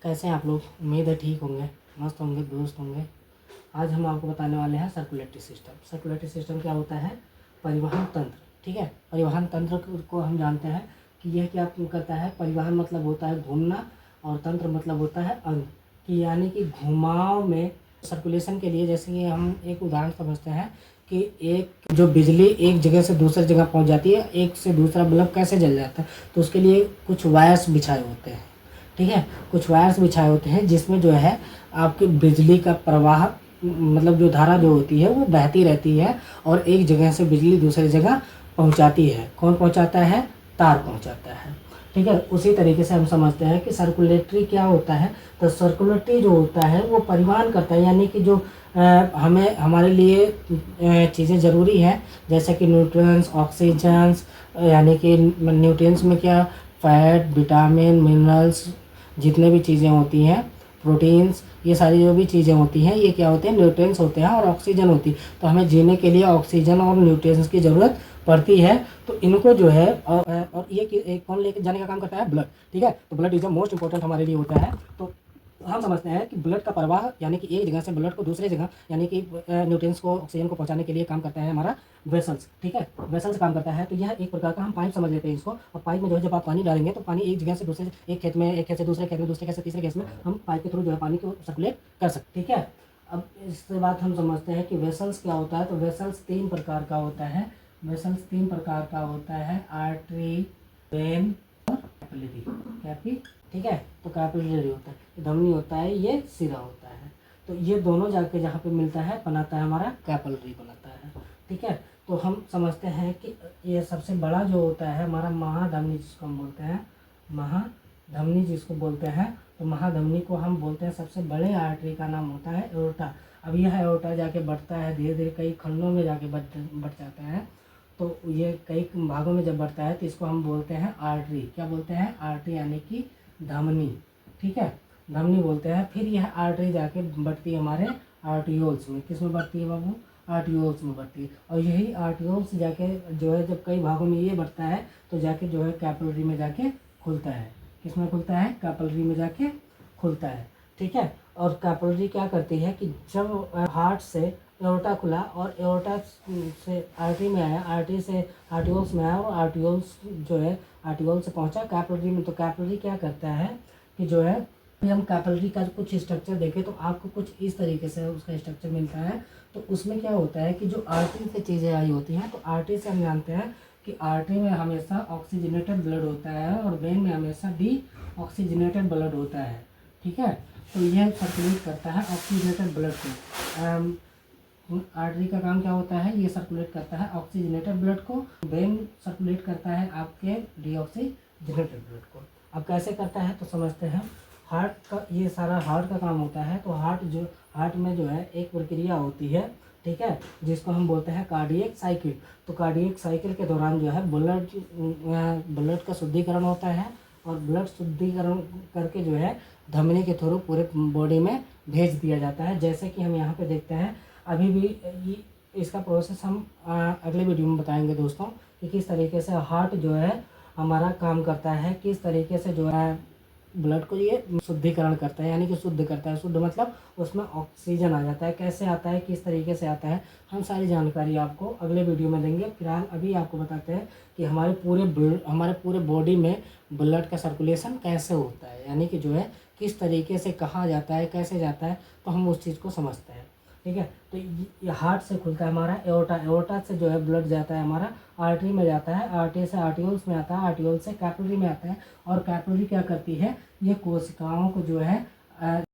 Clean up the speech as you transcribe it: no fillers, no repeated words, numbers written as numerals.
कैसे हैं आप लोग? उम्मीद है ठीक होंगे, मस्त होंगे, दुरुस्त होंगे। आज हम आपको बताने वाले हैं सर्कुलेटरी सिस्टम। सर्कुलेटरी सिस्टम क्या होता है? परिवहन तंत्र। ठीक है, परिवहन तंत्र को हम जानते हैं कि यह क्या करता है। परिवहन मतलब होता है घूमना और तंत्र मतलब होता है अंग, कि यानी कि घुमाव में सर्कुलेशन के लिए, जैसे कि हम एक उदाहरण समझते हैं कि एक जो बिजली एक जगह से दूसरी जगह पहुंच जाती है, एक से दूसरा बल्ब कैसे जल जाता है, तो उसके लिए कुछ वायर्स बिछाए होते हैं। ठीक है, कुछ वायर्स बिछाए होते हैं जिसमें जो है आपकी बिजली का प्रवाह, मतलब जो धारा जो होती है वो बहती रहती है और एक जगह से बिजली दूसरी जगह पहुंचाती है। कौन पहुंचाता है? तार पहुंचाता है। ठीक है, उसी तरीके से हम समझते हैं कि सर्कुलेटरी क्या होता है। तो सर्कुलेटरी जो होता है वो परिवहन करता है, यानी कि जो हमें हमारे लिए चीज़ें ज़रूरी हैं, जैसे कि न्यूट्रिएंट्स, ऑक्सीजन्स, यानी कि न्यूट्रिएंट्स में क्या, फैट, विटामिन, मिनरल्स, जितने भी चीज़ें होती हैं, प्रोटीन्स, ये सारी जो भी चीज़ें होती हैं ये क्या होते हैं? न्यूट्रिएंट्स होते हैं। और ऑक्सीजन होती है, तो हमें जीने के लिए ऑक्सीजन और न्यूट्रिएंट्स की ज़रूरत पड़ती है। तो इनको जो है और ये कौन लेके जाने का काम करता है? ब्लड। ठीक है, तो blood is the most important हमारे लिए होता है। तो हम समझते हैं कि ब्लड का प्रवाह, यानी कि एक जगह से ब्लड को दूसरे जगह, यानी कि न्यूट्रिएंट्स को, ऑक्सीजन को पहुंचाने के लिए काम करता है हमारा वेसल्स। ठीक है, वेसल्स काम करता है। तो यह एक प्रकार का हम पाइप समझ लेते हैं इसको। और पाइप में जो है जब आप पानी डालेंगे तो पानी एक जगह से दूसरे, एक खेत में, एक खेत से दूसरे खेत में, दूसरे खेत से तीसरे खेत में हम पाइप के थ्रू जो है पानी को सर्कुलेट कर सकते हैं। ठीक है, अब इसके बाद हम समझते हैं कि वेसल्स क्या होता है। तो वेसल्स तीन प्रकार का होता है। वेसल्स तीन प्रकार का होता है: आर्टरी, वेन, कैपिलरी। कैपी ठीक है, तो कैपिलरी होता है, धमनी होता है, ये सिरा होता है। तो ये दोनों जाके जहाँ पे मिलता है बनाता है हमारा कैपिलरी बनाता है। ठीक है, तो हम समझते हैं कि ये सबसे बड़ा जो होता है हमारा महाधमनी, जिसको हम बोलते हैं महाधमनी जिसको बोलते हैं। तो महाधमनी को हम बोलते हैं सबसे बड़े आर्टरी का नाम होता है एओर्टा। अब यह एओर्टा जाके बढ़ता है धीरे धीरे, कई खंडों में जाके बढ़ जाता है। तो ये कई भागों में जब बढ़ता है तो इसको हम बोलते हैं आर्टरी। क्या बोलते हैं? आर्टरी, यानी कि धमनी। ठीक है, धमनी बोलते हैं। फिर यह आर्टरी जाके बढ़ती है हमारे आर्टियोल्स में। किस में बढ़ती है बाबू? आर्टियोल्स में बढ़ती है। और यही आर्टियोल्स जाके जो है, जब कई भागों में ये बढ़ता है तो जाके जो है कैपिलरी में जाके खुलता है। किस में खुलता है? कैपिलरी में जाके खुलता है। ठीक है, और कैपिलरी क्या करती है कि जब हार्ट से एओर्टा खुला और एओर्टा से आर्टरी में आया, आर्टरी से आर्टियोल्स में आया और आर्टियोल्स जो है आर्टियोल से पहुंचा कैपिलरी में। तो कैपिलरी क्या करता है कि जो है, हम कैपिलरी का कुछ स्ट्रक्चर देखें तो आपको कुछ इस तरीके से उसका स्ट्रक्चर मिलता है। तो उसमें क्या होता है कि जो आर्टरी से चीज़ें आई होती हैं, तो आर्टरी से हम जानते हैं कि आर्टरी में हमेशा ऑक्सीजनेटेड ब्लड होता है और वेन में हमेशा डी ऑक्सीजनेटेड ब्लड होता है। ठीक है, तो यह सर्कुलेट करता है ऑक्सीजनेटेड ब्लड को। आर्टरी का काम क्या होता है? ये सर्कुलेट करता है ऑक्सीजनेटेड ब्लड को। वेन सर्कुलेट करता है आपके डीऑक्सीजनेटेड ब्लड को। अब कैसे करता है तो समझते हैं। हार्ट का, ये सारा हार्ट का काम होता है। तो हार्ट में जो है एक प्रक्रिया होती है, ठीक है, जिसको हम बोलते हैं कार्डियक साइकिल। तो कार्डियक साइकिल के दौरान जो है ब्लड का शुद्धिकरण होता है और ब्लड शुद्धिकरण करके जो है धमनी के थ्रू पूरे बॉडी में भेज दिया जाता है। जैसे कि हम यहाँ पे देखते हैं, अभी भी इसका प्रोसेस हम अगले वीडियो में बताएंगे दोस्तों, कि किस तरीके से हार्ट जो है हमारा काम करता है, किस तरीके से जो है ब्लड को ये शुद्धिकरण करता है, यानी कि शुद्ध करता है। शुद्ध मतलब उसमें ऑक्सीजन आ जाता है। कैसे आता है, किस तरीके से आता है, हम सारी जानकारी आपको अगले वीडियो में देंगे। फिलहाल अभी आपको बताते हैं कि हमारे पूरे बॉडी में ब्लड का सर्कुलेशन कैसे होता है, यानी कि जो है किस तरीके से कहाँ जाता है, कैसे जाता है, तो हम उस चीज़ को समझते हैं। ठीक है, तो ये हार्ट से खुलता है हमारा एओर्टा। एओर्टा से जो है ब्लड जाता है हमारा आर्टरी में जाता है, आर्टरी से आर्टियोल्स में आता है, आर्टियोल से कैपिलरी में आता है। और कैपिलरी क्या करती है? ये कोशिकाओं को जो है